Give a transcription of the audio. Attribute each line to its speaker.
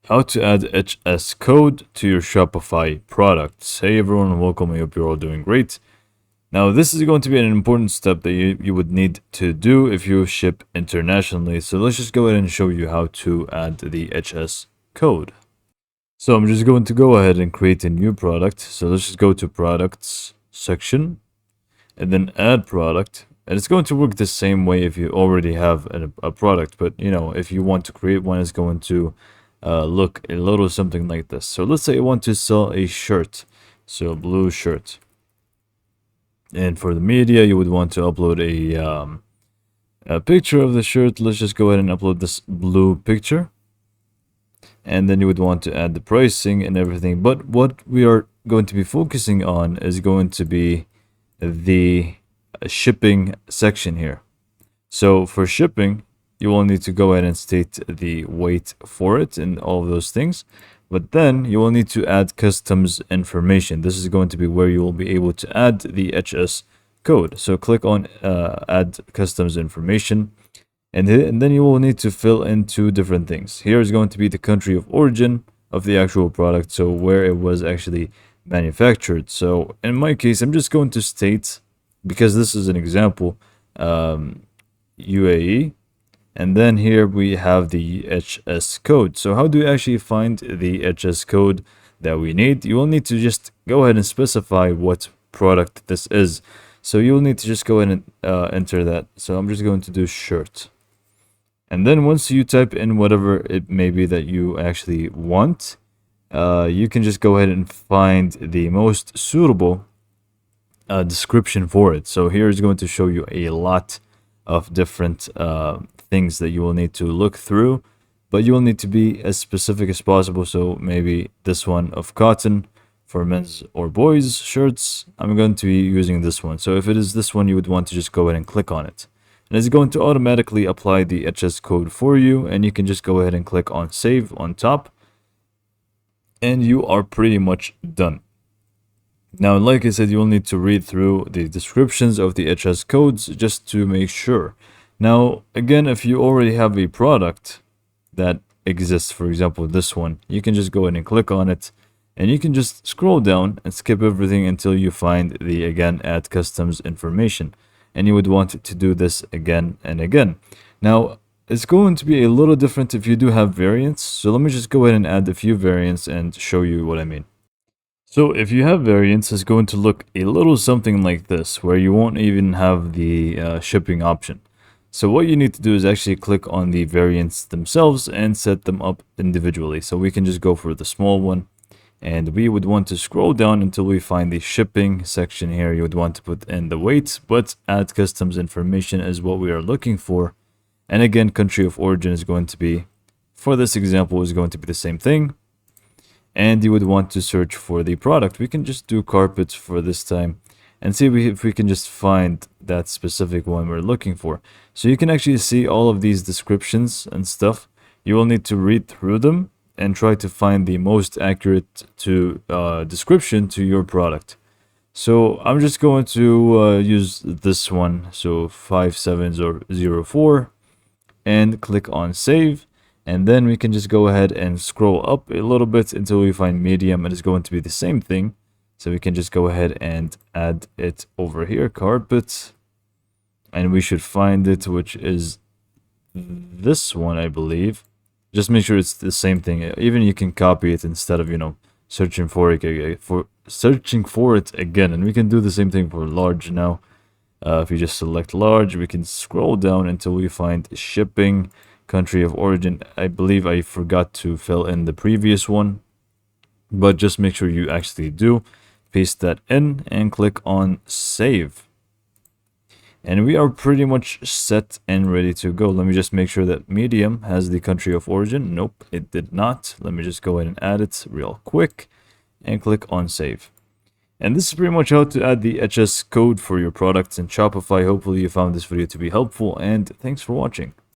Speaker 1: How to add HS code to your Shopify products. Hey everyone, welcome. I hope you're all doing great. Now, this is going to be an important step that you would need to do if you ship internationally. So let's just go ahead and show you how to add the HS code. So I'm just going to go ahead and create a new product. So let's just go to products section and then add product. And it's going to work the same way if you already have a product. But, if you want to create one, it's going to look a little something like this. So let's say I want to sell a shirt. So blue shirt. And for the media, you would want to upload a picture of the shirt. Let's just go ahead and upload this blue picture. And then you would want to add the pricing and everything. But what we are going to be focusing on is going to be the shipping section here. So for shipping, you will need to go ahead and state the weight for it and all of those things. But then you will need to add customs information. This is going to be where you will be able to add the HS code. So click on add customs information. And then you will need to fill in two different things. Here is going to be the country of origin of the actual product. So where it was actually manufactured. So in my case, I'm just going to state, because this is an example, UAE. And then here we have the HS code. So how do we actually find the HS code that we need? You will need to just go ahead and specify what product this is. So you'll need to just go ahead and enter that. So I'm just going to do shirt. And then once you type in whatever it may be that you actually want, you can just go ahead and find the most suitable description for it. So here is going to show you a lot of different things that you will need to look through, but you will need to be as specific as possible. So maybe this one of cotton for men's or boys shirts, I'm going to be using this one. So if it is this one, you would want to just go ahead and click on it. And it's going to automatically apply the HS code for you, and you can just go ahead and click on save on top, and you are pretty much done. Now, like I said, you'll need to read through the descriptions of the HS codes just to make sure. Now, again, if you already have a product that exists, for example, this one, you can just go ahead and click on it, and you can just scroll down and skip everything until you find the, again, add customs information. And you would want to do this again and again. Now, it's going to be a little different if you do have variants. So let me just go ahead and add a few variants and show you what I mean. So if you have variants, it's going to look a little something like this, where you won't even have the shipping option. So what you need to do is actually click on the variants themselves and set them up individually. So we can just go for the small one, and we would want to scroll down until we find the shipping section here. You would want to put in the weight, but add customs information is what we are looking for. And again, country of origin is going to be, for this example, is going to be the same thing. And you would want to search for the product. We can just do carpets for this time and see if we can just find that specific one we're looking for. So you can actually see all of these descriptions and stuff. You will need to read through them and try to find the most accurate description to your product. So I'm just going to use this one, so 57004, and click on save. And then we can just go ahead and scroll up a little bit until we find medium, and it's going to be the same thing. So we can just go ahead and add it over here, carpet, and we should find it, which is this one, I believe. Just make sure it's the same thing. Even you can copy it instead of, searching for it again. And we can do the same thing for large now. If you just select large, we can scroll down until we find shipping, country of origin. I believe I forgot to fill in the previous one, but just make sure you actually do. Paste that in and click on save. And we are pretty much set and ready to go. Let me just make sure that medium has the country of origin. Nope, it did not. Let me just go ahead and add it real quick and click on save. And this is pretty much how to add the HS code for your products in Shopify. Hopefully you found this video to be helpful, and thanks for watching.